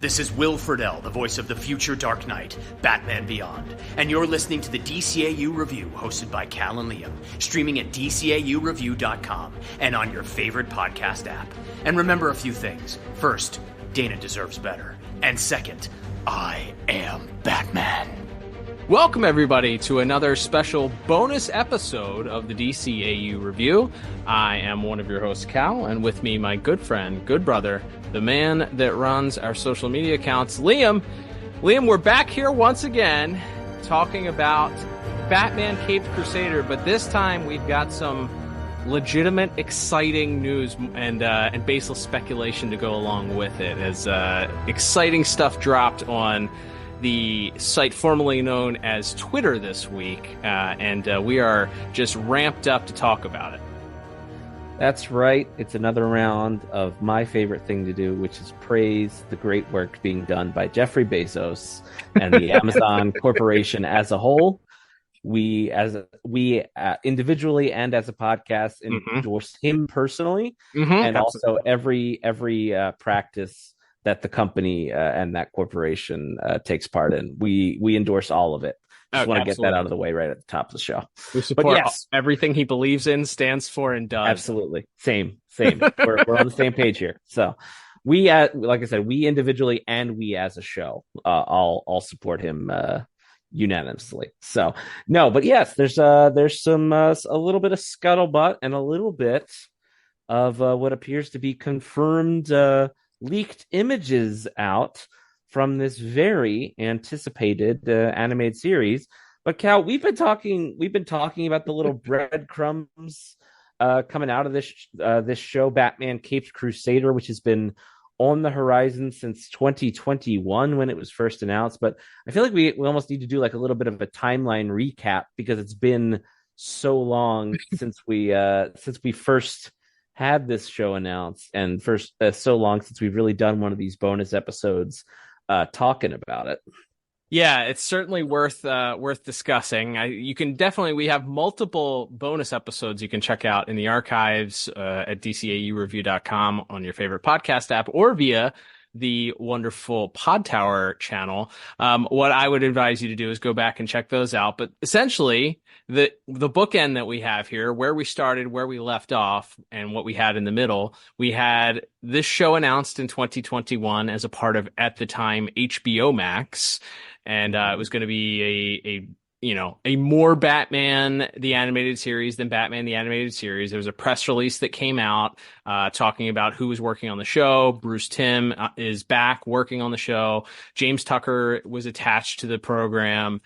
This is Will Friedle, the voice of the future Dark Knight, Batman Beyond, and you're listening to the DCAU Review, hosted by Cal and Liam, streaming at DCAUreview.com and on your favorite podcast app. And remember a few things. First, Dana deserves better. And second, I am Batman. Welcome, everybody, to another special bonus episode of the DCAU Review. I am one of your hosts, Cal, and with me, my good friend, good brother, the man that runs our social media accounts, Liam. Liam, we're back here once again talking about Batman Caped Crusader, but this time we've got some legitimate, exciting news and baseless speculation to go along with it, as exciting stuff dropped on the site formerly known as Twitter this week, and we are just ramped up to talk about it. That's right. It's another round of my favorite thing to do, which is praise the great work being done by Jeffrey Bezos and the Amazon Corporation as a whole. We individually and as a podcast endorse him personally, and also every practice that the company and that corporation takes part in. We endorse all of it. Just want to get that out of the way right at the top of the show. We support everything he believes in, stands for, and does. Absolutely. Same. We're on the same page here. So we, like I said, we individually and we as a show, all support him unanimously. So no, but yes, there's some a little bit of scuttlebutt and a little bit of what appears to be confirmed leaked images out from this very anticipated animated series. But Cal, we've been talking about the little breadcrumbs coming out of this show, Batman Caped Crusader, which has been on the horizon since 2021 when it was first announced. But I feel like we almost need to do like a little bit of a timeline recap, because it's been so long since we first had this show announced, and so long since we've really done one of these bonus episodes talking about it. Yeah, it's certainly worth discussing. We have multiple bonus episodes you can check out in the archives at DCAUreview.com on your favorite podcast app, or via the wonderful Pod Tower channel. What I would advise you to do is go back and check those out. But essentially, the bookend that we have here, where we started, where we left off, and what we had in the middle, we had this show announced in 2021 as a part of, at the time, HBO Max. And it was going to be a more Batman the Animated Series than Batman the Animated Series. There was a press release that came out talking about who was working on the show. Bruce Timm is back working on the show. James Tucker was attached to the program.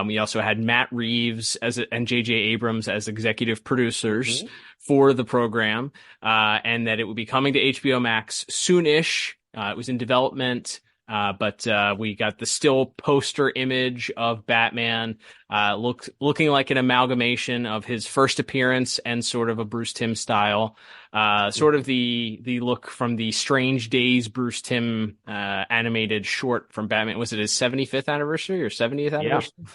We also had Matt Reeves and J.J. Abrams as executive producers for the program, and that it would be coming to HBO Max soonish. It was in development. But we got the still poster image of Batman looking like an amalgamation of his first appearance and sort of a Bruce Timm style, sort of the look from the Strange Days Bruce Timm animated short from Batman. Was it his 75th anniversary or 70th anniversary? Yeah.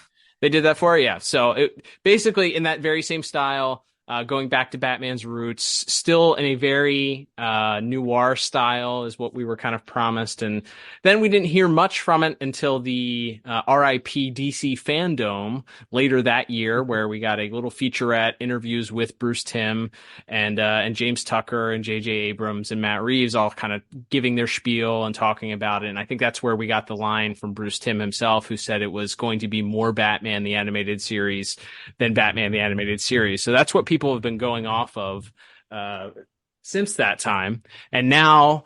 They did that for it? Yeah. So it basically in that very same style. Going back to Batman's roots, still in a very noir style is what we were kind of promised. And then we didn't hear much from it until the RIP DC Fandom later that year, where we got a little featurette interviews with Bruce Timm and James Tucker and J.J. Abrams and Matt Reeves all kind of giving their spiel and talking about it. And I think that's where we got the line from Bruce Timm himself, who said it was going to be more Batman the Animated Series than Batman the Animated Series. So that's what people have been going off of since that time. And now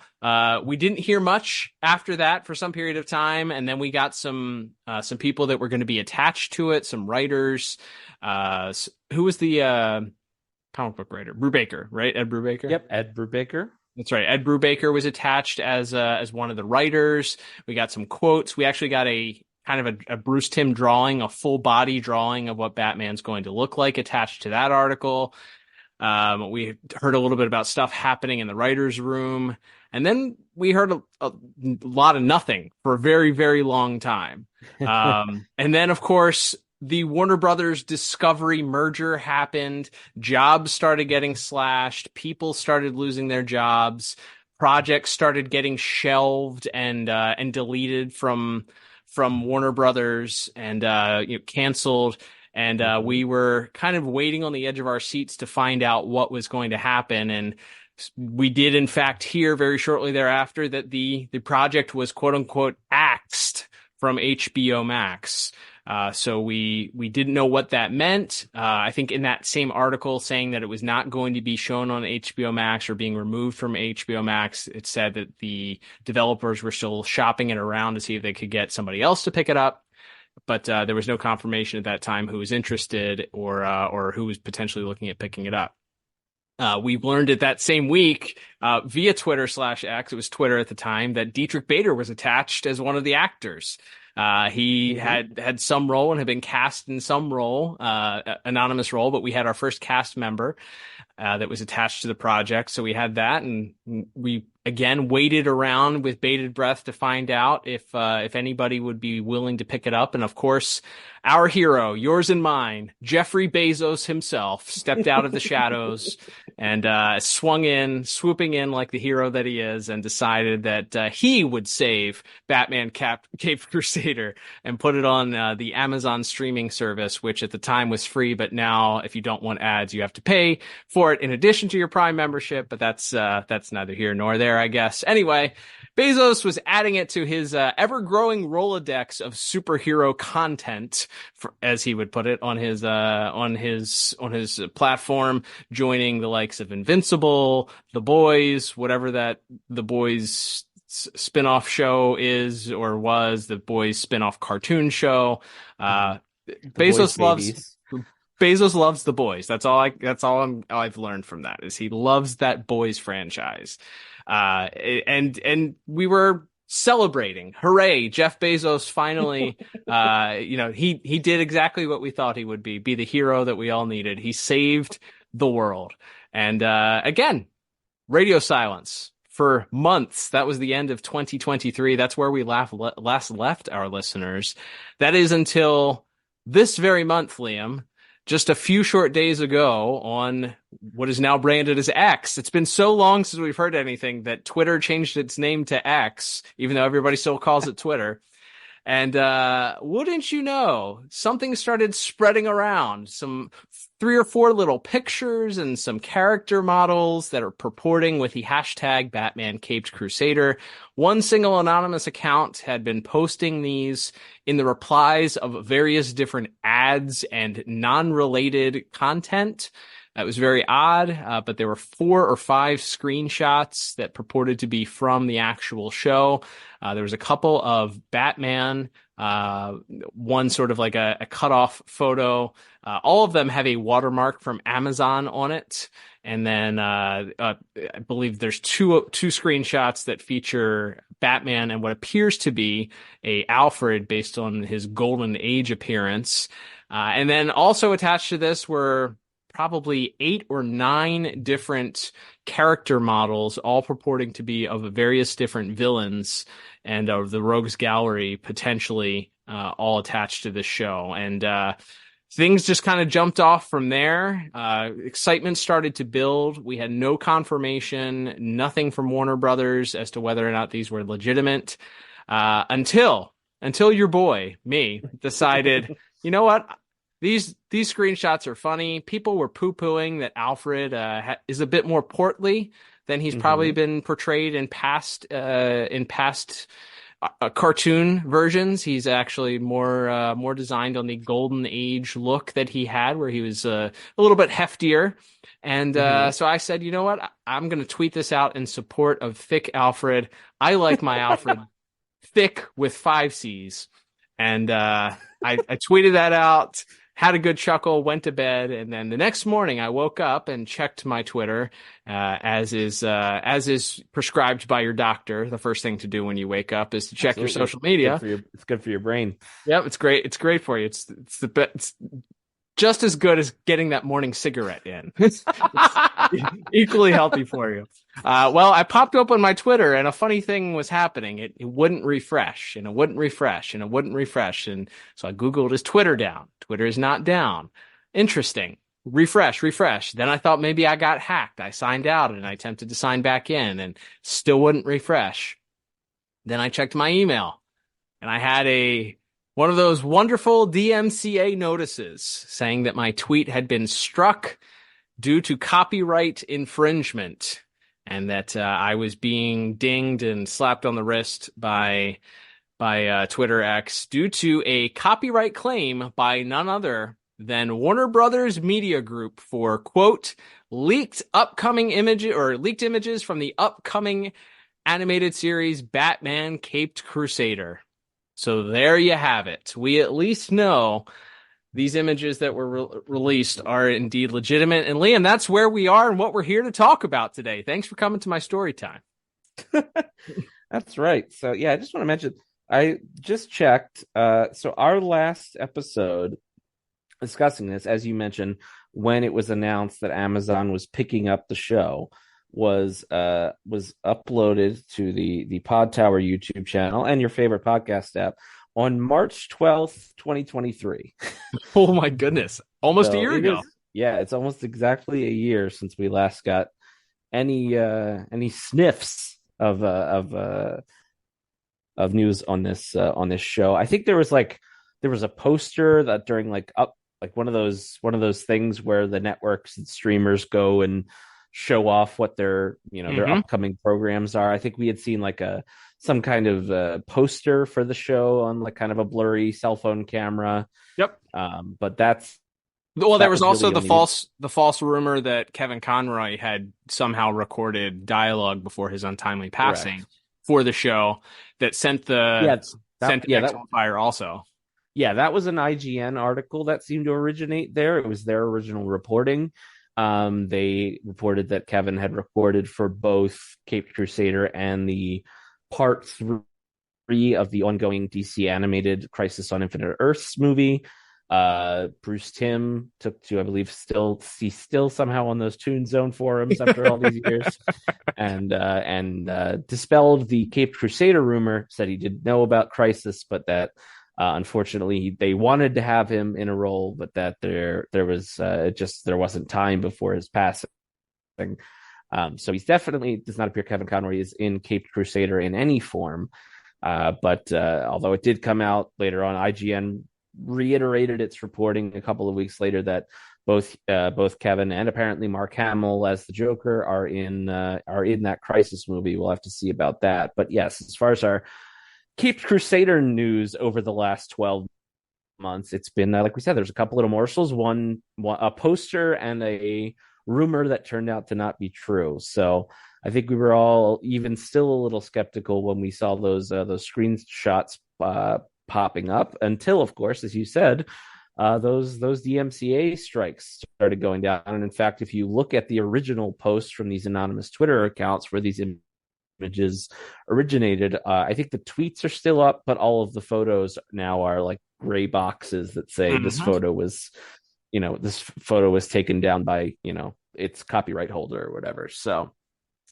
we didn't hear much after that for some period of time, and then we got some people that were going to be attached to it, some writers. Who was the comic book writer? Brubaker, right? Ed Brubaker? Yep, Ed Brubaker. That's right. Ed Brubaker was attached as one of the writers. We got some quotes. We actually got a kind of a Bruce Timm drawing, a full body drawing of what Batman's going to look like attached to that article. We heard a little bit about stuff happening in the writer's room. And then we heard a lot of nothing for a very, very long time. And then, of course, the Warner Brothers Discovery merger happened. Jobs started getting slashed. People started losing their jobs. projects started getting shelved and deleted from Warner Brothers and canceled. And we were kind of waiting on the edge of our seats to find out what was going to happen. And we did, in fact, hear very shortly thereafter that the project was quote unquote axed from HBO Max. So we didn't know what that meant. I think in that same article saying that it was not going to be shown on HBO Max or being removed from HBO Max, it said that the developers were still shopping it around to see if they could get somebody else to pick it up. But there was no confirmation at that time who was interested or who was potentially looking at picking it up. We learned it that same week via Twitter/X, it was Twitter at the time, that Dietrich Bader was attached as one of the actors. He had some role and had been cast in some role, anonymous role, but we had our first cast member that was attached to the project. So we had that, and we again waited around with bated breath to find out if anybody would be willing to pick it up. And of course, our hero, yours and mine, Jeffrey Bezos himself, stepped out of the shadows and swooping in like the hero that he is, and decided that he would save Batman Caped Crusader and put it on the Amazon streaming service, which at the time was free, but now if you don't want ads, you have to pay for it in addition to your Prime membership. But that's neither here nor there, I guess. Anyway, Bezos was adding it to his ever-growing Rolodex of superhero content, as he would put it, on his platform, joining the likes of Invincible, The Boys, whatever that The Boys spin-off show is or was, The Boys spin-off cartoon show. Bezos loves The Boys. That's all I've learned from that, is he loves that Boys franchise. And we were celebrating. Hooray, Jeff Bezos finally, he did exactly what we thought he would be the hero that we all needed. He saved the world. And again, radio silence for months. That was the end of 2023. That's where we last left our listeners. That is until this very month, Liam. Just a few short days ago, on what is now branded as X. It's been so long since we've heard anything that Twitter changed its name to X, even though everybody still calls it Twitter. And wouldn't you know, something started spreading around, some 3 or 4 little pictures and some character models that are purporting with the hashtag Batman Caped Crusader. One single anonymous account had been posting these in the replies of various different ads and non-related content. That was very odd, but there were 4 or 5 screenshots that purported to be from the actual show. There was a couple of Batman, one sort of like a cutoff photo. All of them have a watermark from Amazon on it. And then I believe there's two screenshots that feature Batman and what appears to be a Alfred based on his Golden Age appearance. And then also attached to this were probably 8 or 9 different character models, all purporting to be of various different villains and of the Rogues Gallery, potentially all attached to this show. And things just kind of jumped off from there. Excitement started to build. We had no confirmation, nothing from Warner Brothers as to whether or not these were legitimate, until your boy, me, decided, you know what? These screenshots are funny. People were poo-pooing that Alfred is a bit more portly than he's probably been portrayed in past cartoon versions. He's actually more designed on the Golden Age look that he had, where he was a little bit heftier. And so I said, you know what? I'm going to tweet this out in support of thick Alfred. I like my Alfred thick with 5 C's. And I tweeted that out. Had a good chuckle, went to bed, and then the next morning I woke up and checked my Twitter, as is prescribed by your doctor. The first thing to do when you wake up is to check your social media. It's good for your brain. Yep, it's great. It's great for you. It's just as good as getting that morning cigarette in. It's equally healthy for you. Well, I popped open my Twitter and a funny thing was happening. It wouldn't refresh, and it wouldn't refresh, and it wouldn't refresh. And so I Googled, is Twitter down? Twitter is not down. Interesting. refresh. Then I thought maybe I got hacked. I signed out and I attempted to sign back in and still wouldn't refresh. Then I checked my email and I had one of those wonderful DMCA notices saying that my tweet had been struck due to copyright infringement and that I was being dinged and slapped on the wrist by Twitter X due to a copyright claim by none other than Warner Brothers Media Group for, quote, leaked images from the upcoming animated series Batman Caped Crusader. So there you have it. We at least know these images that were released are indeed legitimate. And Liam, that's where we are and what we're here to talk about today. Thanks for coming to my story time. That's right. So yeah, I just want to mention, I just checked. So our last episode discussing this, as you mentioned, when it was announced that Amazon was picking up the show, was uploaded to the Pod Tower YouTube channel and your favorite podcast app on March 12th, 2023. Oh my goodness. Almost a year ago. It's almost exactly a year since we last got any sniffs of news on this show. I think there was a poster that during one of those things where the networks and streamers go and show off what their upcoming programs are. I think we had seen some kind of poster for the show on kind of a blurry cell phone camera. Yep. But there was also really the false rumor that Kevin Conroy had somehow recorded dialogue before his untimely passing for the show that sent the X on fire also. Yeah, that was an IGN article that seemed to originate there. It was their original reporting. They reported that Kevin had recorded for both Caped Crusader and the part 3 of the ongoing DC animated Crisis on Infinite Earths movie. Bruce Timm took to, I believe, he's still somehow on those Toon Zone forums after all these years, and dispelled the Caped Crusader rumor. Said he didn't know about Crisis, but that unfortunately they wanted to have him in a role, but that there wasn't time before his passing. So he's definitely does not appear Kevin Conroy is in Caped Crusader in any form. But although it did come out later on, IGN reiterated its reporting a couple of weeks later that both Kevin and apparently Mark Hamill as the Joker are in that Crisis movie. We'll have to see about that. But yes, as far as our Caped Crusader news over the last 12 months, it's been like we said, there's a couple little morsels, one a poster and a rumor that turned out to not be true. So I think we were all even still a little skeptical when we saw those screenshots popping up until, of course, as you said, those DMCA strikes started going down. And in fact, if you look at the original posts from these anonymous Twitter accounts where these images originated, I think the tweets are still up, but all of the photos now are like gray boxes that say this photo was taken down by its copyright holder or whatever. So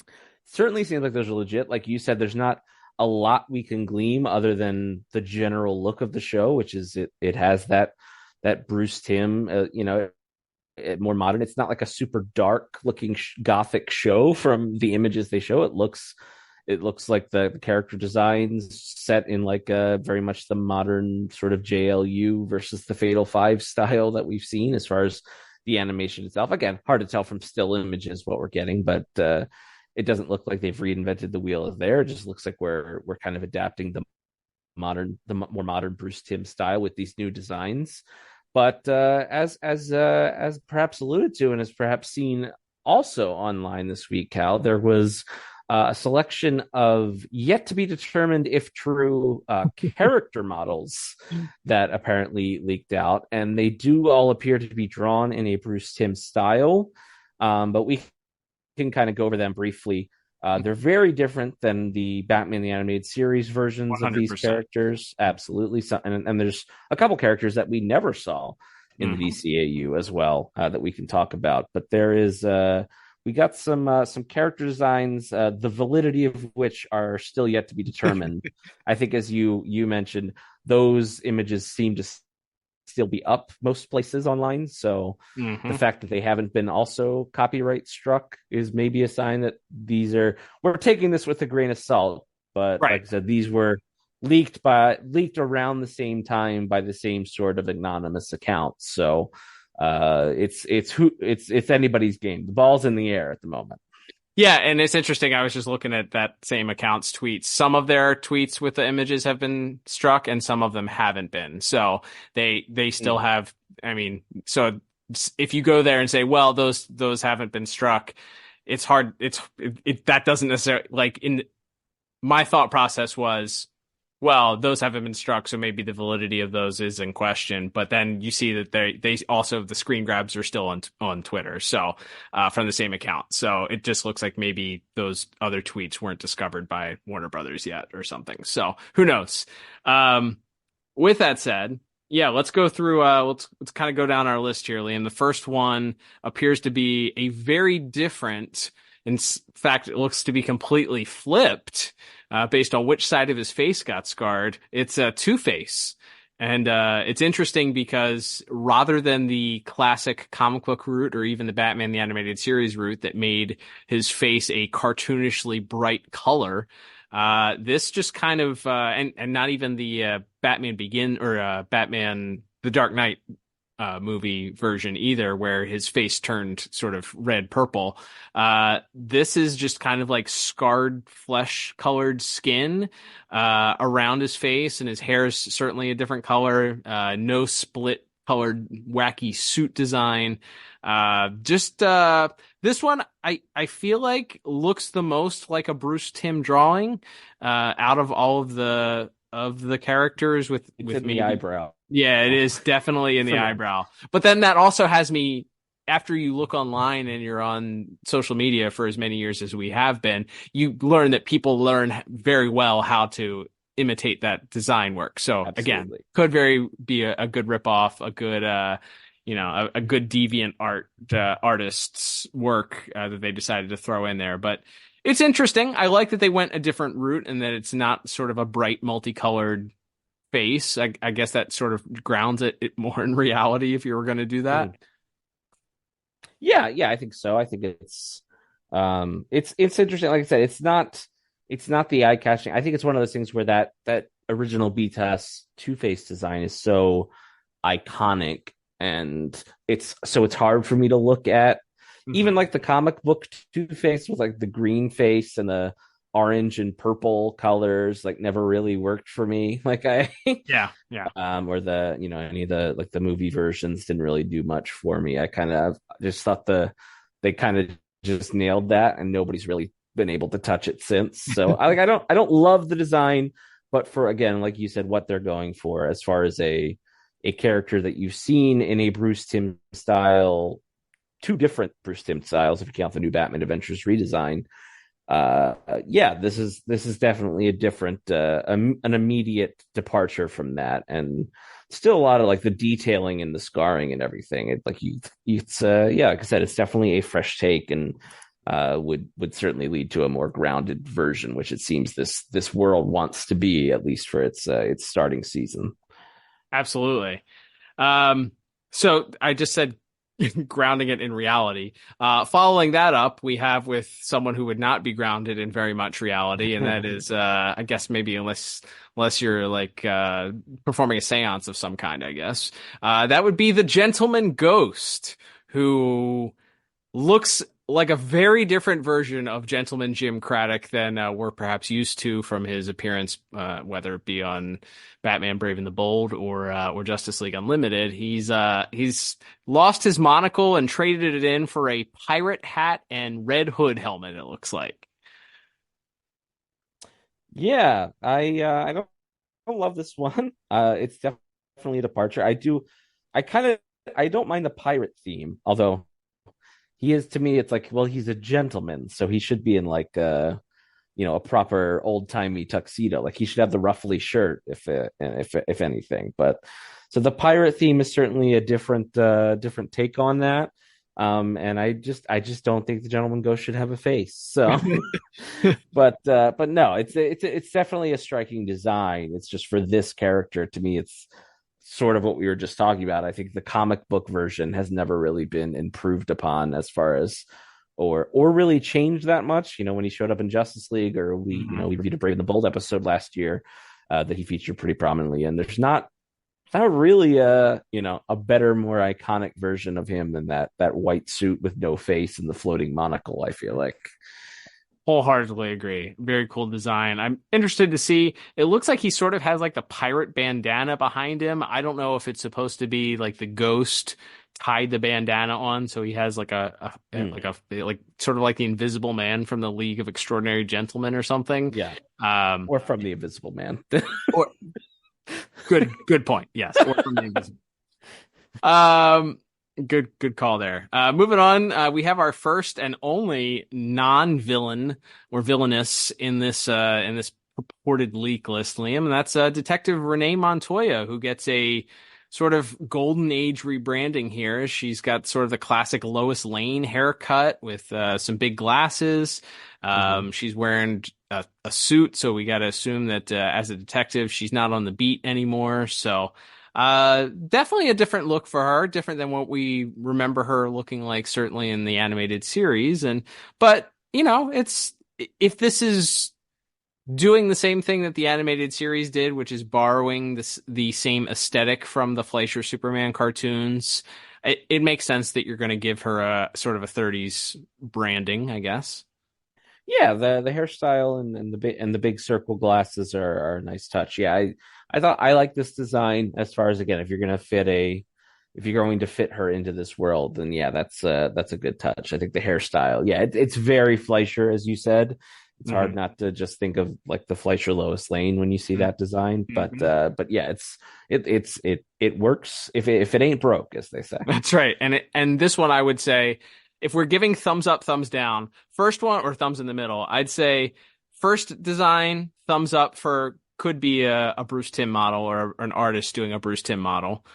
it certainly seems like there's a legit, like you said, there's not a lot we can glean other than the general look of the show, which is it has that Bruce Timm, more modern. It's not like a super dark looking gothic show from the images they show. It looks like the character designs set in very much the modern sort of JLU versus the Fatal Five style that we've seen as far as the animation itself. Again, hard to tell from still images what we're getting, but it doesn't look like they've reinvented the wheel there. It just looks like we're kind of adapting the more modern Bruce Timm style with these new designs. But as perhaps alluded to and as perhaps seen also online this week, Cal, there was a selection of yet to be determined if true character models that apparently leaked out, and they do all appear to be drawn in a Bruce Timm style. But we can kind of go over them briefly. They're very different than the Batman the Animated Series versions 100%. Of these characters. Absolutely. So, and there's a couple characters that we never saw in the DCAU as well that we can talk about. But there is we got some character designs, the validity of which are still yet to be determined. I think as you mentioned, those images seem to still be up most places online. So the fact that they haven't been also copyright struck is maybe a sign that we're taking this with a grain of salt. But Right. like I said, these were leaked around the same time by the same sort of anonymous account. So it's anybody's game. The ball's in the air at the moment. Yeah, and it's interesting. I was just looking at that same account's tweets. Some of their tweets with the images have been struck, and some of them haven't been. So they still have. I mean, so if you go there and say, "Well, those haven't been struck," it's hard. That doesn't necessarily like in my thought process was, well, those haven't been struck, so maybe the validity of those is in question. But then you see that they also the screen grabs are still on Twitter, so from the same account. So it just looks like maybe those other tweets weren't discovered by Warner Brothers yet or something. So who knows? With that said, yeah, let's go through. Let's kind of go down our list here, Liam. The first one appears to be a very different. In fact, it looks to be completely flipped based on which side of his face got scarred. It's a Two-Face. And it's interesting because rather than the classic comic book route or even the Batman the Animated Series route that made his face a cartoonishly bright color, this just kind of and not even the Batman Batman the Dark Knight movie version either, where his face turned sort of red purple. This is just kind of like scarred flesh colored skin around his face, and his hair is certainly a different color. No split colored wacky suit design. This one I feel like looks the most like a Bruce Timm drawing out of all of the characters with maybe the eyebrow. Yeah, it is definitely in the eyebrow. But then that also has me, after you look online and you're on social media for as many years as we have been, you learn that people learn very well how to imitate that design work. So again, could very be a good ripoff, a good a good deviant artist's work that they decided to throw in there. But it's interesting. I like that they went a different route and that it's not sort of a bright multicolored face. I guess that sort of grounds it more in reality if you were going to do that. Yeah, I think so. I think it's interesting. Like I said, it's not the eye catching. I think it's one of those things where that original BTAS Two-Face design is so iconic, and it's hard for me to look at. Even like the comic book Two-Face with like the green face and the orange and purple colors, like never really worked for me. Like or the any of the like the movie versions didn't really do much for me. I kind of just thought they kind of just nailed that, and nobody's really been able to touch it since. So I don't love the design, but for, again, like you said, what they're going for as far as a character that you've seen in a Bruce Timm style, two different Bruce Timm styles if you count the new Batman Adventures redesign. This is definitely a different an immediate departure from that, and still a lot of like the detailing and the scarring and everything. Like I said, it's definitely a fresh take, and would certainly lead to a more grounded version, which it seems this world wants to be, at least for its starting season. Absolutely. So I just said grounding it in reality. Following that up, we have with someone who would not be grounded in very much reality, and that is, I guess maybe unless you're like performing a seance of some kind, I guess. That would be the Gentleman Ghost, who looks like a very different version of Gentleman Jim Craddock than we're perhaps used to from his appearance, whether it be on Batman Brave and the Bold or Justice League Unlimited. He's lost his monocle and traded it in for a pirate hat and Red Hood helmet, it looks like. Yeah, I don't love this one. It's definitely a departure. I don't mind the pirate theme, although he is, to me, it's like, well, he's a gentleman, so he should be in like a proper old timey tuxedo. Like he should have the ruffly shirt, if anything. But so the pirate theme is certainly a different take on that. And I just don't think the Gentleman Ghost should have a face. So, but no, it's definitely a striking design. It's just for this character, to me, it's sort of what we were just talking about. I think the comic book version has never really been improved upon as far as or really changed that much. When he showed up in Justice League, or we reviewed a Brave and the Bold episode last year that he featured pretty prominently in. There's not really a better, more iconic version of him than that white suit with no face and the floating monocle, I feel like. Wholeheartedly agree. Very cool design. I'm interested to see. It looks like he sort of has like the pirate bandana behind him. I don't know if it's supposed to be like the Ghost tied the bandana on, so he has like like sort of like the Invisible Man from the League of Extraordinary Gentlemen or something. Yeah. Or from the Invisible Man. or good point. Yes. Or from the Invisible. Good call there. Moving on, we have our first and only non-villain or villainess in this purported leak list, Liam, and that's Detective Renee Montoya, who gets a sort of golden age rebranding here. She's got sort of the classic Lois Lane haircut with some big glasses. She's wearing a suit, so we got to assume that as a detective, she's not on the beat anymore. So definitely a different look for her, different than what we remember her looking like, certainly in the animated series. But it's, if this is doing the same thing that the animated series did, which is borrowing the same aesthetic from the Fleischer Superman cartoons, it makes sense that you're going to give her a sort of a 30s branding, I guess. Yeah, the hairstyle and the big circle glasses are a nice touch. Yeah, I thought I like this design as far as, again, if you're going to fit her into this world, then yeah, that's a good touch. I think the hairstyle, yeah, it's very Fleischer, as you said. It's hard not to just think of like the Fleischer Lois Lane when you see that design, but yeah, it works if it ain't broke, as they say. That's right. And this one, I would say, if we're giving thumbs up, thumbs down, first one or thumbs in the middle, I'd say first design, thumbs up for could be a Bruce Timm model or an artist doing a Bruce Timm model.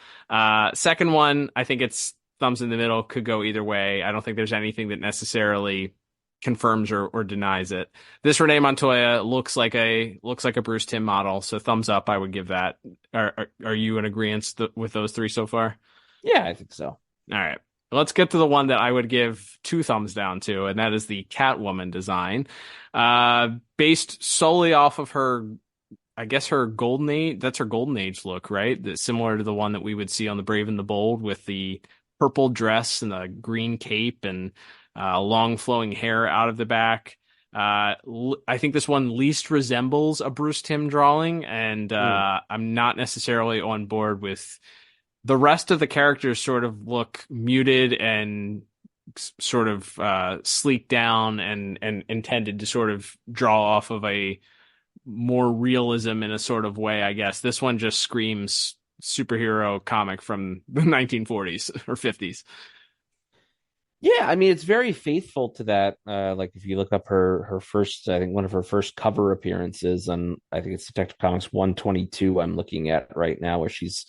Second one, I think it's thumbs in the middle, could go either way. I don't think there's anything that necessarily confirms or denies it. This Renee Montoya looks like a Bruce Timm model, so thumbs up I would give that. Are you in agreement with those three so far? Yeah, I think so. All right. Let's get to the one that I would give 2 thumbs down to, and that is the Catwoman design. Based solely off of her, I guess her golden age, that's her golden age look, right? That's similar to the one that we would see on the Brave and the Bold, with the purple dress and the green cape and long flowing hair out of the back. I think this one least resembles a Bruce Timm drawing, and I'm not necessarily on board with the rest of the characters. Sort of look muted and sort of sleek down and intended to sort of draw off of a more realism in a sort of way, I guess. This one just screams superhero comic from the 1940s or 50s. Yeah, I mean, it's very faithful to that. Like if you look up her first, I think one of her first cover appearances, and I think it's Detective Comics 122 I'm looking at right now, where she's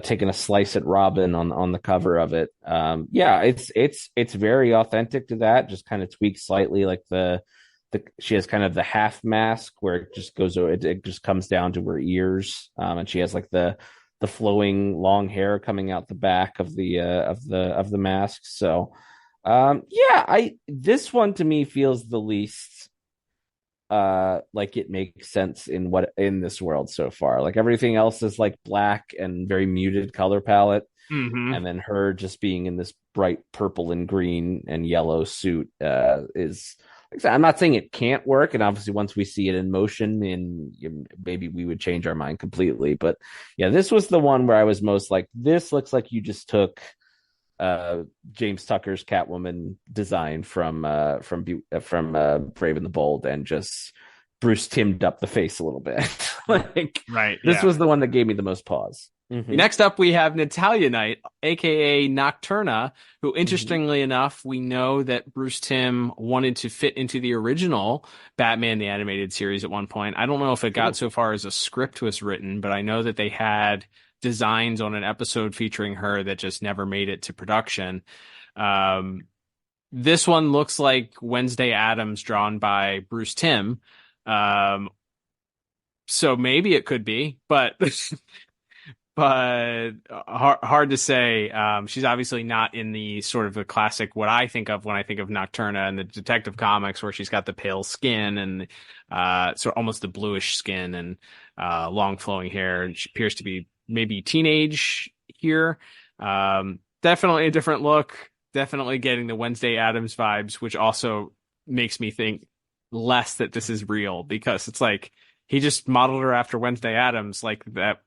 taking a slice at Robin on the cover of it. Yeah, it's very authentic to that, just kind of tweaked slightly. Like she has kind of the half mask where it just goes, it just comes down to her ears, and she has like the flowing long hair coming out the back of the mask. So yeah, this one to me feels the least like it makes sense in this world so far. Like everything else is like black and very muted color palette, and then her just being in this bright purple and green and yellow suit is, I'm not saying it can't work, and obviously once we see it in motion, maybe we would change our mind completely. But yeah, this was the one where I was most like, this looks like you just took James Tucker's Catwoman design from Brave and the Bold and just Bruce Timmed up the face a little bit. Like, right? This was the one that gave me the most pause. Next up, we have Natalia Knight, aka Nocturna, who, interestingly enough, we know that Bruce Timm wanted to fit into the original Batman the Animated Series at one point. I don't know if it got so far as a script was written, but I know that they had designs on an episode featuring her that just never made it to production. This one looks like Wednesday Addams drawn by Bruce Timm. So maybe it could be, but but hard to say. She's obviously not in the sort of the classic what I think of when I think of Nocturna and the Detective Comics, where she's got the pale skin and sort of almost the bluish skin and long flowing hair, and she appears to be maybe teenage here. Definitely a different look. Definitely getting the Wednesday Addams vibes, which also makes me think less that this is real, because it's like he just modeled her after Wednesday Addams, like that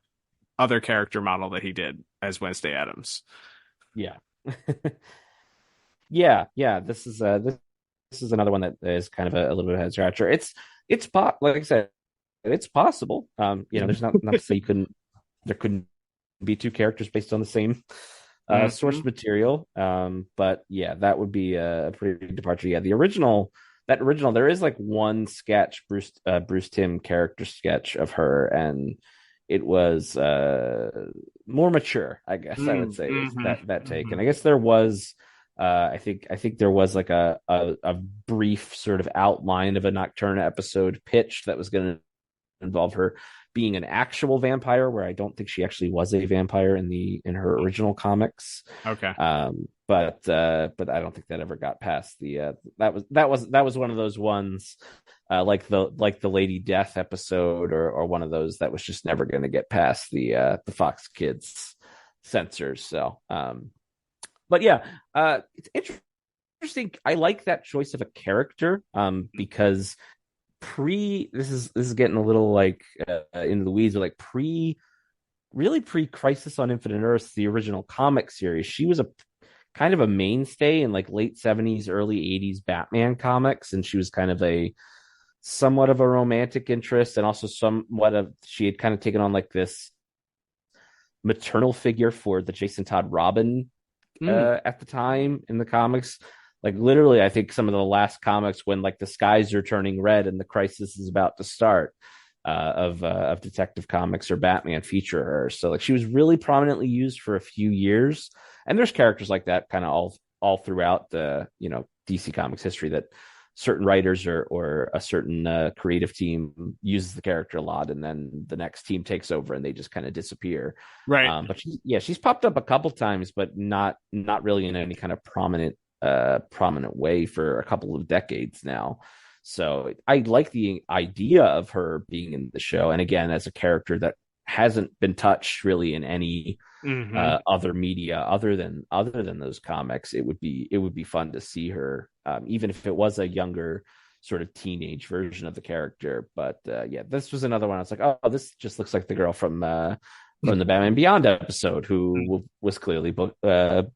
other character model that he did as Wednesday Addams. Yeah. Yeah. This is another one that is kind of a little bit of a head scratcher. Like I said, it's possible. There's not to say there couldn't be two characters based on the same source material. But yeah, that would be a pretty big departure. Yeah, that original, there is like one sketch, Bruce Timm character sketch of her, and it was more mature, I guess I would say, that take. And I guess there was I think there was like a brief sort of outline of a Nocturna episode pitched that was going to involve her being an actual vampire, where I don't think she actually was a vampire in her original comics. Okay. But I don't think that ever got past that was one of those ones, like the Lady Death episode, or one of those that was just never going to get past the Fox Kids censors. So, but yeah, it's interesting. I like that choice of a character, because this is getting a little like into the weeds, but like pre Crisis on Infinite Earths, the original comic series, she was a kind of a mainstay in like late 70s, early 80s Batman comics, and she was kind of somewhat of a romantic interest, and also she had kind of taken on like this maternal figure for the Jason Todd Robin at the time in the comics. Like literally, I think some of the last comics when like the skies are turning red and the crisis is about to start of Detective Comics or Batman feature her. So like she was really prominently used for a few years, and there's characters like that kind of all throughout the DC Comics history, that certain writers or a certain creative team uses the character a lot, and then the next team takes over and they just kind of disappear. Right. But she's popped up a couple times, but not really in any kind of prominent way for a couple of decades now. So I like the idea of her being in the show, and again, as a character that hasn't been touched really in any other media other than those comics. It would be fun to see her, even if it was a younger sort of teenage version of the character. But yeah, this was another one I was like, oh, this just looks like the girl from the Batman Beyond episode, who was clearly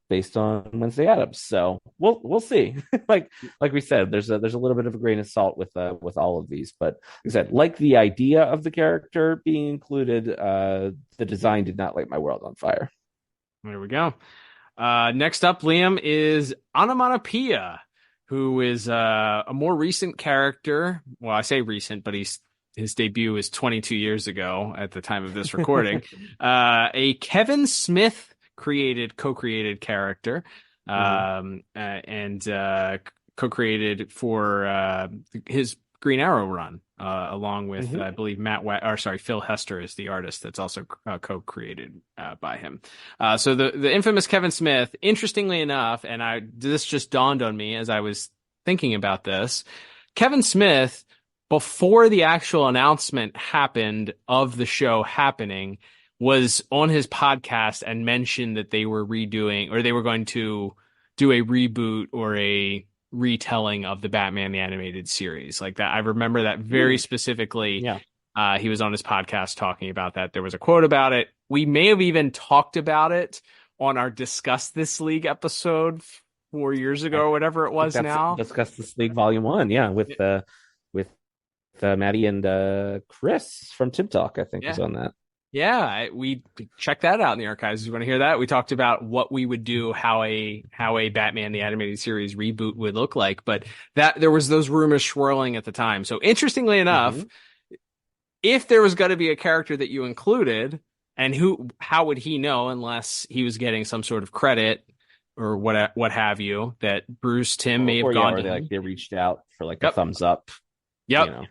based on Wednesday Addams. So we'll see. like we said, there's a little bit of a grain of salt with all of these, but like I said, like the idea of the character being included, the design did not light my world on fire. There we go. Next up, Liam, is Onomatopoeia, who is a more recent character. Well, I say recent, but his debut is 22 years ago at the time of this recording. A Kevin Smith co-created character, and co-created for his Green Arrow run, along with I believe Phil Hester is the artist that's also co-created by him. So the infamous Kevin Smith. Interestingly enough, and this just dawned on me as I was thinking about this, Kevin Smith, before the actual announcement happened of the show happening, was on his podcast and mentioned that they were redoing, or they were going to do a reboot or a retelling of the Batman the Animated Series. Like that, I remember that very specifically. Yeah. He was on his podcast talking about that. There was a quote about it. We may have even talked about it on our Discuss This League episode 4 years ago, or whatever it was now. Discuss This League Volume 1, yeah, with Maddie and Chris from Tip Talk, I think, was on that. Yeah, we check that out in the archives. If you want to hear that, we talked about what we would do, how a Batman the Animated Series reboot would look like. But that there was those rumors swirling at the time. So interestingly enough, if there was going to be a character that you included, and how would he know unless he was getting some sort of credit or what have you, that Bruce Timm may have gone to him. They reached out for like a thumbs up. Yep.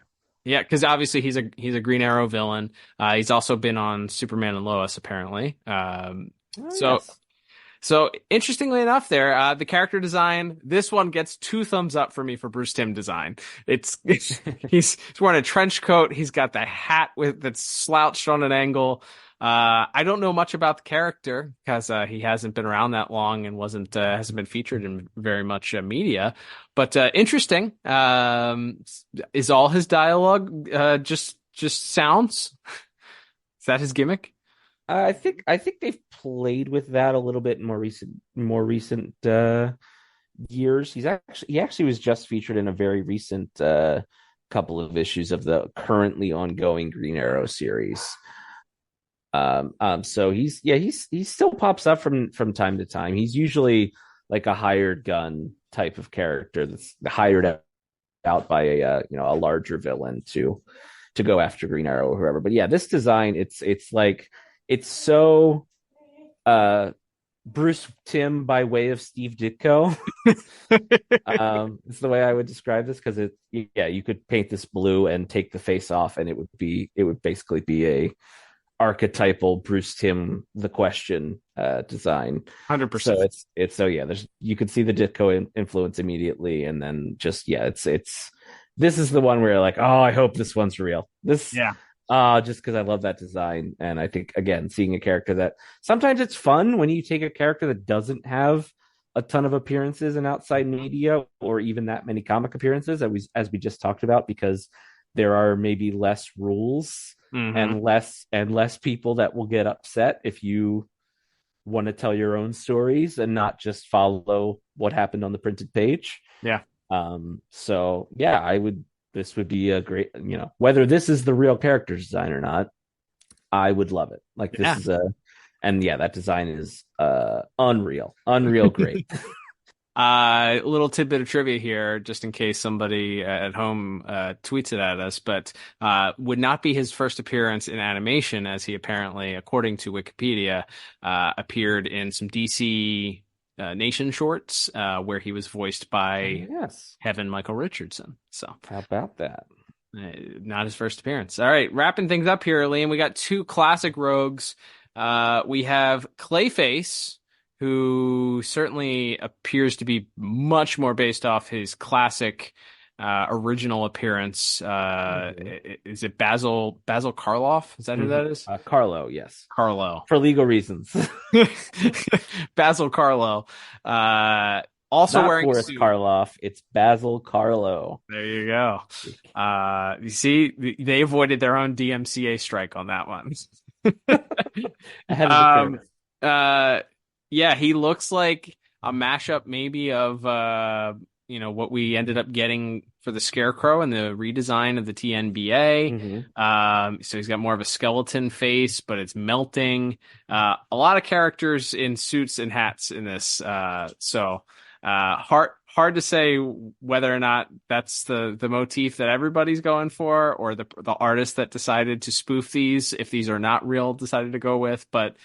Yeah, because obviously he's a Green Arrow villain. He's also been on Superman and Lois, apparently. Oh, So yes. so interestingly enough, the character design, this one gets 2 thumbs up for me for Bruce Timm design. He's wearing a trench coat. He's got the hat that's slouched on an angle. I don't know much about the character because he hasn't been around that long and hasn't been featured in very much media. But interesting. Is all his dialogue just sounds? Is that his gimmick? I think they've played with that a little bit in more recent years. He actually was just featured in a very recent couple of issues of the currently ongoing Green Arrow series. So he still pops up from time to time. He's usually like a hired gun type of character that's hired out by a larger villain to go after Green Arrow or whoever. But yeah, this design, it's like it's so Bruce Timm by way of Steve Ditko. It's the way I would describe this because you could paint this blue and take the face off, and it would basically be a archetypal Bruce Timm the Question design. 100%. So you could see the Ditko influence immediately, and then it's this is the one where you're like, oh, I hope this one's real. Yeah. Just because I love that design, and I think again, seeing a character that sometimes it's fun when you take a character that doesn't have a ton of appearances in outside media or even that many comic appearances, as we just talked about, because there are maybe less rules and less people that will get upset if you want to tell your own stories and not just follow what happened on the printed page. Yeah. So yeah, this would be a great, whether this is the real character design or not, I would love it. Like this is that design is unreal great. A little tidbit of trivia here, just in case somebody at home tweets it at us, but would not be his first appearance in animation, as he apparently, according to Wikipedia, appeared in some DC Nation shorts where he was voiced by Kevin Michael Richardson. So how about that? Not his first appearance. All right, wrapping things up here, Liam. We got 2 classic rogues. We have Clayface, who certainly appears to be much more based off his classic original appearance. Is it Basil Karloff? Is that who that is? Carlo, yes. Carlo. For legal reasons. Basil Carlo. Also not wearing Boris suit. Karloff, it's Basil Carlo. There you go. You see, they avoided their own DMCA strike on that one. Ahead of the curve. Yeah, he looks like a mashup maybe of what we ended up getting for the Scarecrow and the redesign of the TNBA. So he's got more of a skeleton face, but it's melting. A lot of characters in suits and hats in this. So hard to say whether or not that's the motif that everybody's going for, or the artist that decided to spoof these, if these are not real, decided to go with. But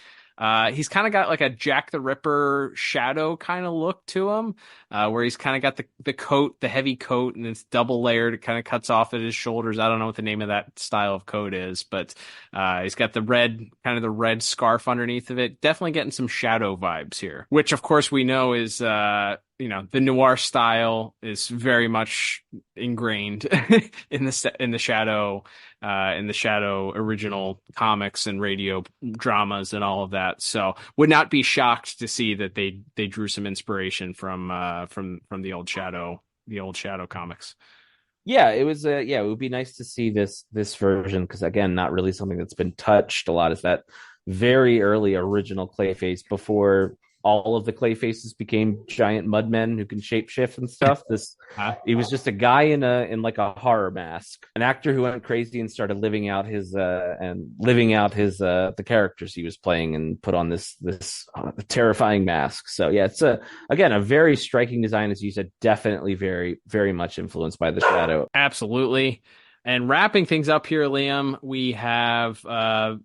he's kind of got like a Jack the Ripper shadow kind of look to him, where he's kind of got the coat, the heavy coat, and it's double layered. It kind of cuts off at his shoulders. I don't know what the name of that style of coat is, but he's got the red scarf underneath of it. Definitely getting some shadow vibes here, which of course we know is the noir style is very much ingrained in the Shadow original comics and radio dramas and all of that. So would not be shocked to see that they drew some inspiration from the old Shadow comics. Yeah, it was it would be nice to see this version, because again, not really something that's been touched a lot. Is that very early original Clayface before all of the Clayfaces became giant mudmen who can shapeshift and stuff. He was just a guy in like a horror mask, an actor who went crazy and started living out his the characters he was playing, and put on this terrifying mask. So yeah, it's again a very striking design, as you said, definitely very, very much influenced by the Shadow. Absolutely. And wrapping things up here, Liam, we have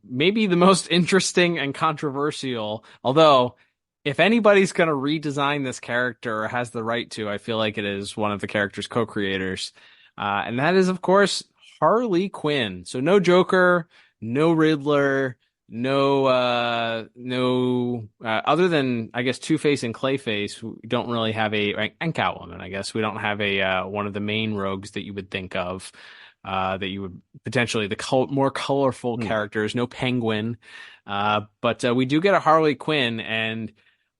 maybe the most interesting and controversial, although if anybody's going to redesign this character or has the right to, I feel like it is one of the character's co-creators. And that is, of course, Harley Quinn. So no Joker, no Riddler, no other than I guess Two-Face and Clayface, we don't really have and Catwoman, I guess. We don't have a one of the main rogues that you would think of that you would potentially more colorful characters, no Penguin. But we do get a Harley Quinn, and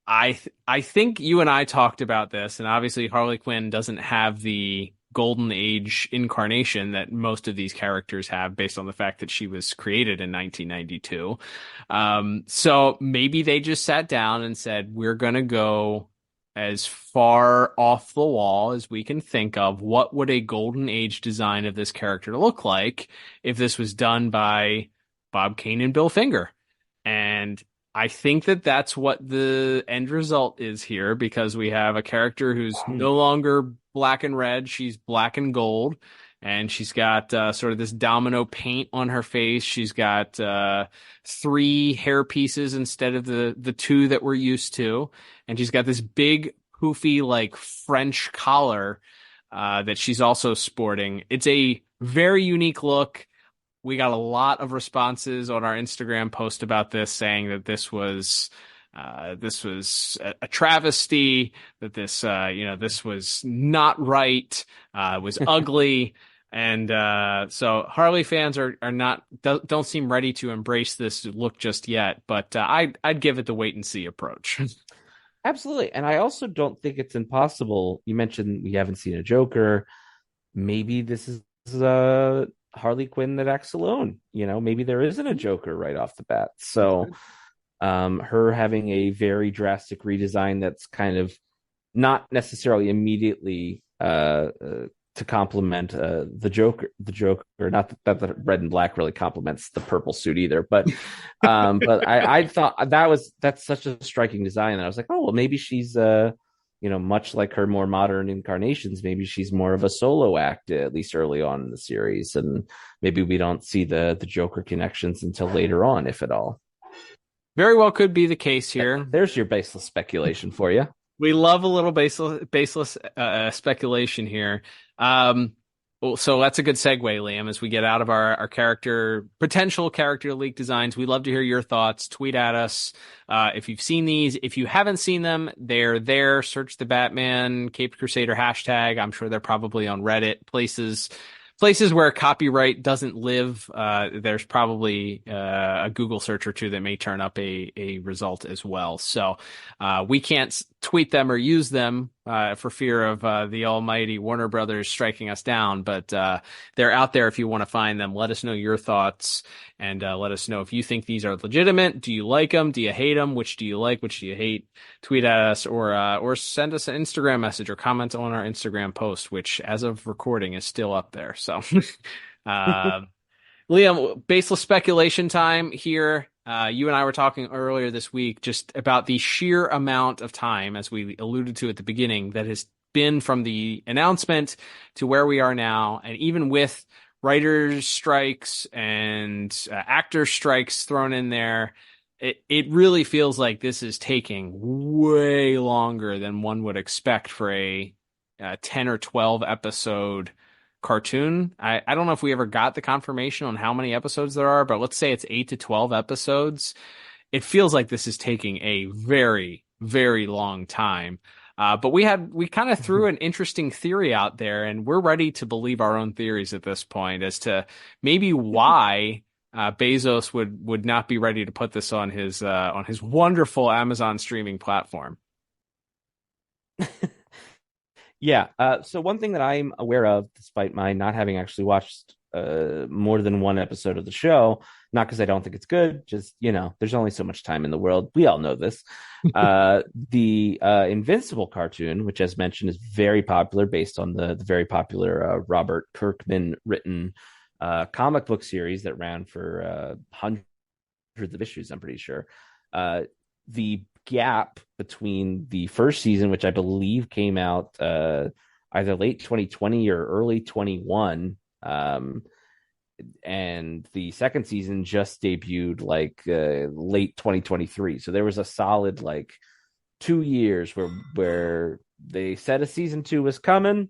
I think you and I talked about this, and obviously Harley Quinn doesn't have the golden age incarnation that most of these characters have based on the fact that she was created in 1992. So maybe they just sat down and said, we're going to go as far off the wall as we can think of. What would a golden age design of this character look like if this was done by Bob Kane and Bill Finger? And I think that that's what the end result is here, because we have a character who's no longer black and red. She's black and gold, and she's got sort of this domino paint on her face. She's got 3 hair pieces instead of the 2 that we're used to. And she's got this big, poofy, like French collar that she's also sporting. It's a very unique look. We got a lot of responses on our Instagram post about this, saying that this was a travesty, that this was not right, it was ugly, and so Harley fans don't seem ready to embrace this look just yet. But I'd give it the wait and see approach. Absolutely, and I also don't think it's impossible. You mentioned we haven't seen a Joker. Maybe this is Harley Quinn that acts alone. Maybe there isn't a Joker right off the bat. So her having a very drastic redesign that's kind of not necessarily immediately to complement the Joker. Not that the red and black really complements the purple suit either, but I thought that's such a striking design that I was like, oh well, maybe she's much like her more modern incarnations, maybe she's more of a solo act, at least early on in the series, and maybe we don't see the Joker connections until later on, if at all. Very well could be the case here. There's your baseless speculation for you. We love a little baseless speculation here. So that's a good segue, Liam, as we get out of our potential character leak designs. We'd love to hear your thoughts. Tweet at us if you've seen these. If you haven't seen them, they're there. Search the Batman Caped Crusader hashtag. I'm sure they're probably on Reddit, places where copyright doesn't live. There's probably a Google search or two that may turn up a result as well. So we can't tweet them or use them for fear of the almighty Warner Brothers striking us down. But they're out there if you want to find them. Let us know your thoughts, and let us know if you think these are legitimate. Do you like them? Do you hate them? Which do you like? Which do you hate? Tweet at us or send us an Instagram message or comment on our Instagram post, which as of recording is still up there. So, Liam, baseless speculation time here. You and I were talking earlier this week just about the sheer amount of time, as we alluded to at the beginning, that has been from the announcement to where we are now. And even with writers' strikes and actor strikes thrown in there, it really feels like this is taking way longer than one would expect for a 10 or 12 episode cartoon. I don't know if we ever got the confirmation on how many episodes there are, but let's say it's 8 to 12 episodes. It feels like this is taking a very, very long time. But we kind of threw an interesting theory out there, and we're ready to believe our own theories at this point as to maybe why Bezos would not be ready to put this on his wonderful Amazon streaming platform. Yeah. So one thing that I'm aware of, despite my not having actually watched more than one episode of the show, not because I don't think it's good, just, there's only so much time in the world. We all know this. The Invincible cartoon, which as mentioned is very popular based on the very popular Robert Kirkman written comic book series that ran for hundreds of issues, I'm pretty sure. The gap between the first season, which I believe came out either late 2020 or early 21, and the second season just debuted late 2023. So there was a solid 2 years where they said a season 2 was coming,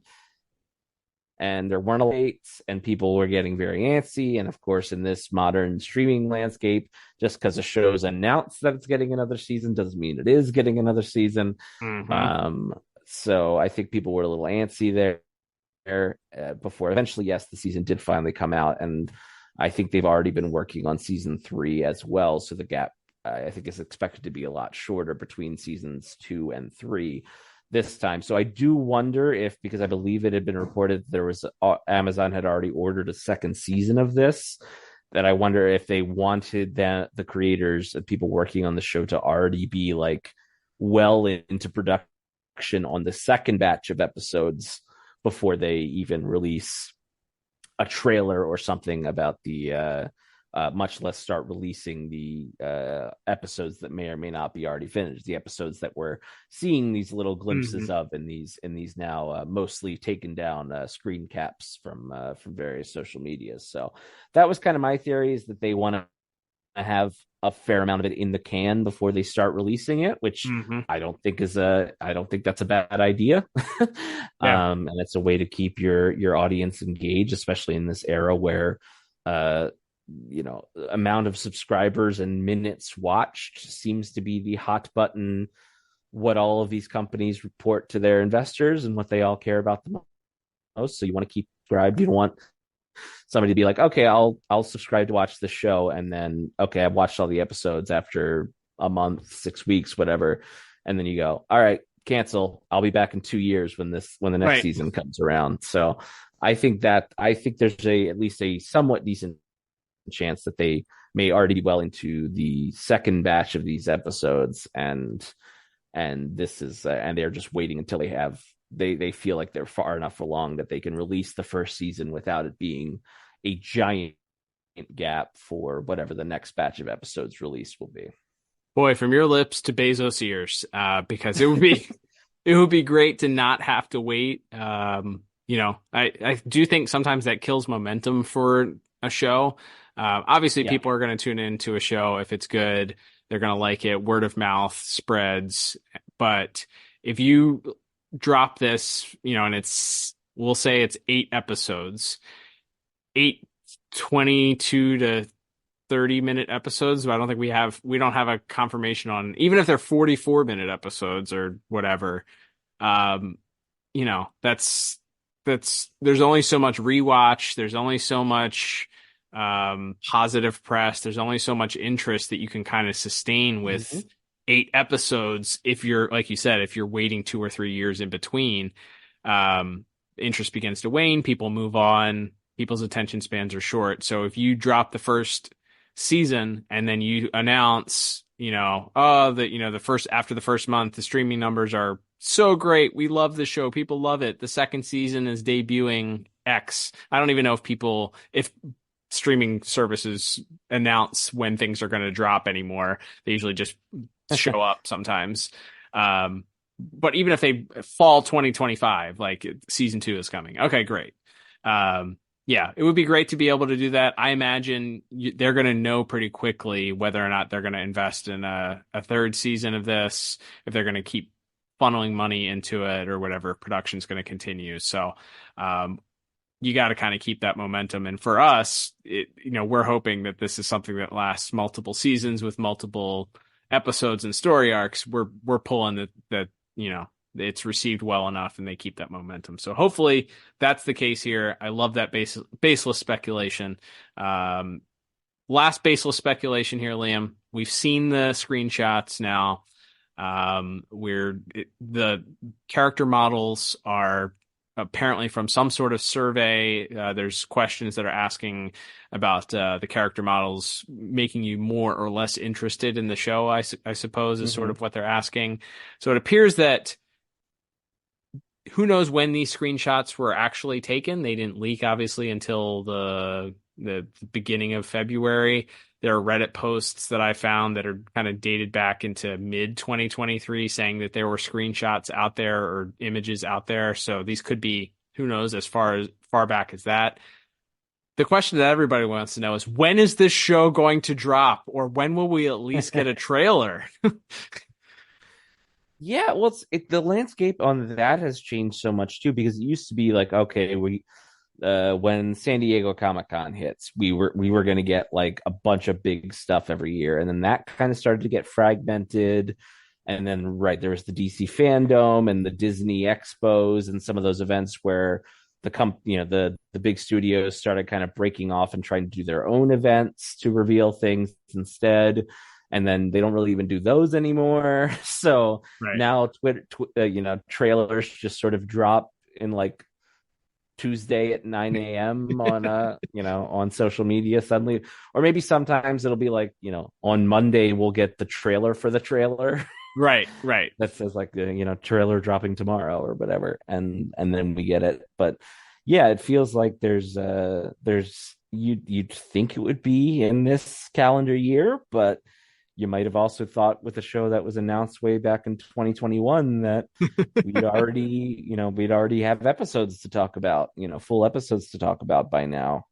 and there weren't a dates, and people were getting very antsy. And of course, in this modern streaming landscape, just because a show's announced that it's getting another season doesn't mean it is getting another season. So I think people were a little antsy there before eventually, yes, the season did finally come out, and I think they've already been working on season 3 as well. So the gap, I think, is expected to be a lot shorter between seasons 2 and 3 this time. So I do wonder if, because I believe it had been reported there was Amazon had already ordered a second season of this, that I wonder if they wanted the creators and people working on the show to already be like well into production on the second batch of episodes before they even release a trailer or something about the much less start releasing the episodes that may or may not be already finished, the episodes that we're seeing these little glimpses of in these now mostly taken down screen caps from various social medias. So that was kind of my theory, is that they want to have a fair amount of it in the can before they start releasing it, which I don't think that's a bad idea. And it's a way to keep your audience engaged, especially in this era where amount of subscribers and minutes watched seems to be the hot button, what all of these companies report to their investors and what they all care about the most. So you want to keep subscribed. You don't want somebody to be like, okay, I'll subscribe to watch this show, and then, okay, I've watched all the episodes after a month, 6 weeks, whatever, and then you go, all right, cancel. I'll be back in 2 years when the next season comes around. So I think there's at least a somewhat decent chance that they may already be well into the second batch of these episodes, and this is and they're just waiting until they feel like they're far enough along that they can release the first season without it being a giant gap for whatever the next batch of episodes released will be. Boy, from your lips to Bezos' ears, because it would be great to not have to wait. I do think sometimes that kills momentum for a show. Obviously, people are going to tune into a show if it's good. They're going to like it. Word of mouth spreads. But if you drop this, and we'll say it's 8 episodes, 8 22 to 30-minute episodes. But I don't think we don't have a confirmation on, even if they're 44-minute episodes or whatever. That's there's only so much rewatch. There's only so much positive press. There's only so much interest that you can kind of sustain with 8 episodes. If you're, like you said, if you're waiting 2 or 3 years in between, interest begins to wane, people move on, people's attention spans are short. So if you drop the first season and then you announce, after the first month, the streaming numbers are so great, we love the show, people love it, the second season is debuting X. I don't even know if streaming services announce when things are going to drop anymore. They usually just show up sometimes. But even if they fall 2025, like season 2 is coming. Okay, great. It would be great to be able to do that. I imagine they're going to know pretty quickly whether or not they're going to invest in a third season of this, if they're going to keep funneling money into it or whatever, production's going to continue. So, you got to kind of keep that momentum. And for us, we're hoping that this is something that lasts multiple seasons with multiple episodes and story arcs. We're pulling that it's received well enough and they keep that momentum. So hopefully that's the case here. I love that baseless speculation. Last baseless speculation here, Liam. We've seen the screenshots now. The character models are apparently from some sort of survey. There's questions that are asking about the character models making you more or less interested in the show, I suppose, is sort of what they're asking. So it appears that who knows when these screenshots were actually taken. They didn't leak, obviously, until the beginning of February. There are Reddit posts that I found that are kind of dated back into mid-2023 saying that there were screenshots out there or images out there. So these could be, who knows, as far back as that. The question that everybody wants to know is, when is this show going to drop? Or when will we at least get a trailer? Yeah, well, the landscape on that has changed so much too, because it used to be like, okay, when San Diego Comic-Con hits, we were going to get like a bunch of big stuff every year, and then that kind of started to get fragmented. And then there was the DC Fandom and the Disney Expos and some of those events where the big studios started kind of breaking off and trying to do their own events to reveal things instead. And then they don't really even do those anymore. So now trailers just sort of drop in like Tuesday at 9 a.m. on on social media suddenly, or maybe sometimes it'll be like, on Monday we'll get the trailer for the trailer. Right. That says like trailer dropping tomorrow or whatever, and then we get it. But yeah, it feels like there's you'd think it would be in this calendar year, but you might have also thought with a show that was announced way back in 2021 that we'd already have episodes to talk about, full episodes to talk about by now,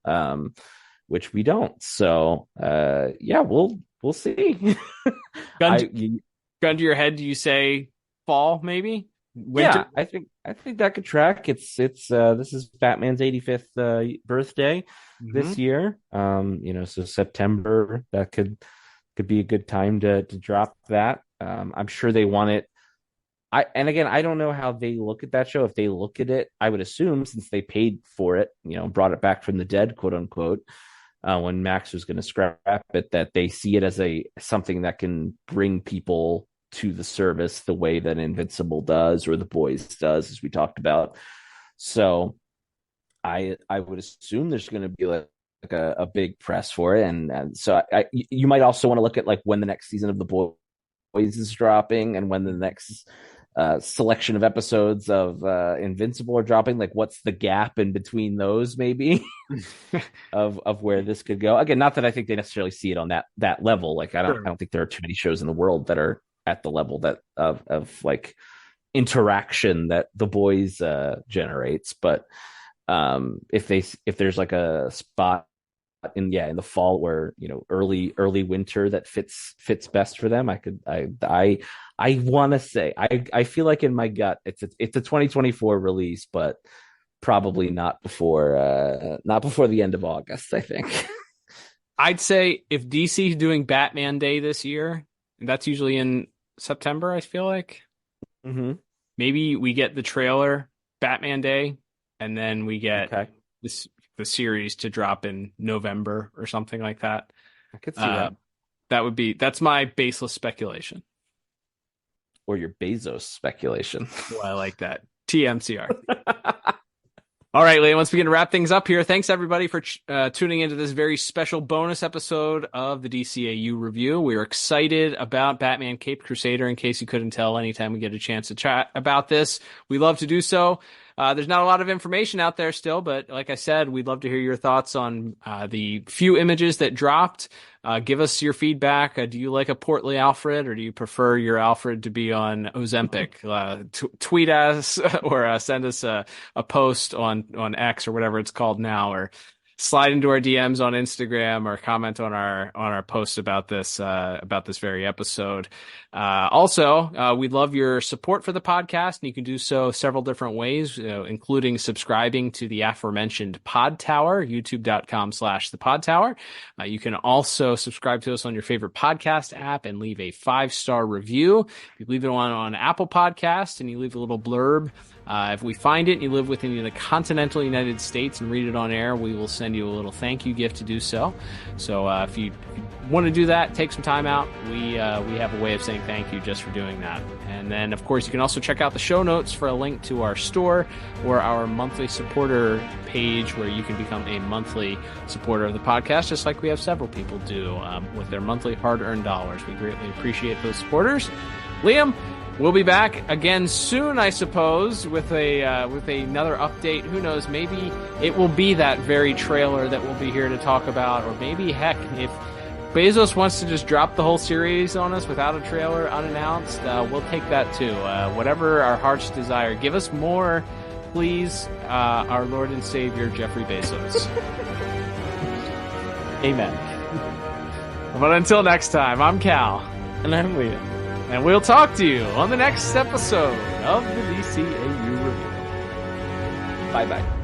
which we don't. So yeah, we'll see. Gun to your head, do you say fall, maybe winter? Yeah, I think that could track. It's this is Batman's 85th birthday this year. So September, that could be a good time to drop that. I'm sure they want it. I don't know how they look at that show. If they look at it, I would assume, since they paid for it, brought it back from the dead, quote unquote, when Max was going to scrap it, that they see it as something that can bring people to the service the way that Invincible does or The Boys does, as we talked about. So I would assume there's going to be like a big press for it, and so you might also want to look at like when the next season of The Boys is dropping and when the next selection of episodes of Invincible are dropping. Like, what's the gap in between those, maybe, of where this could go? Again, not that I think they necessarily see it on that level. Like, I don't think there are too many shows in the world that are at the level that of like interaction that The Boys generates. But if there's like a spot in the fall where early winter that fits best for them, I want to say I feel like in my gut it's a 2024 release, but probably not before the end of August, I think. I'd say if DC is doing Batman Day this year, that's usually in September, I feel like. Maybe we get the trailer Batman Day, and then we get the series to drop in November or something like that. I could see that. That's my baseless speculation. Or your Bezos speculation. Well, I like that. TMCR. All right, Liam, let's begin to wrap things up here. Thanks, everybody, for tuning into this very special bonus episode of the DCAU review. We are excited about Batman Caped Crusader, in case you couldn't tell, anytime we get a chance to chat about this. We love to do so. There's not a lot of information out there still, but like I said, we'd love to hear your thoughts on the few images that dropped. Give us your feedback. Do you like a portly Alfred, or do you prefer your Alfred to be on Ozempic? Tweet us or send us a post on X or whatever it's called now, or slide into our DMs on Instagram or comment on our post about this very episode. Also, we love your support for the podcast, and you can do so several different ways, including subscribing to the aforementioned Pod Tower, youtube.com/the Pod Tower. You can also subscribe to us on your favorite podcast app and leave a 5-star review. If you leave it on Apple Podcast and you leave a little blurb, if we find it and you live within the continental United States and read it on air, we will send you a little thank you gift to do so. So if you want to do that, take some time out. We have a way of saying thank you just for doing that. And then, of course, you can also check out the show notes for a link to our store or our monthly supporter page, where you can become a monthly supporter of the podcast, just like we have several people do with their monthly hard-earned dollars. We greatly appreciate those supporters. Liam, we'll be back again soon, I suppose, with another update. Who knows? Maybe it will be that very trailer that we'll be here to talk about, or maybe, heck, if Bezos wants to just drop the whole series on us without a trailer, unannounced, we'll take that too. Whatever our hearts desire. Give us more, please, our Lord and Savior, Jeffrey Bezos. Amen. But until next time, I'm Cal. And I'm Liam. And we'll talk to you on the next episode of the DCAU Review. Bye-bye.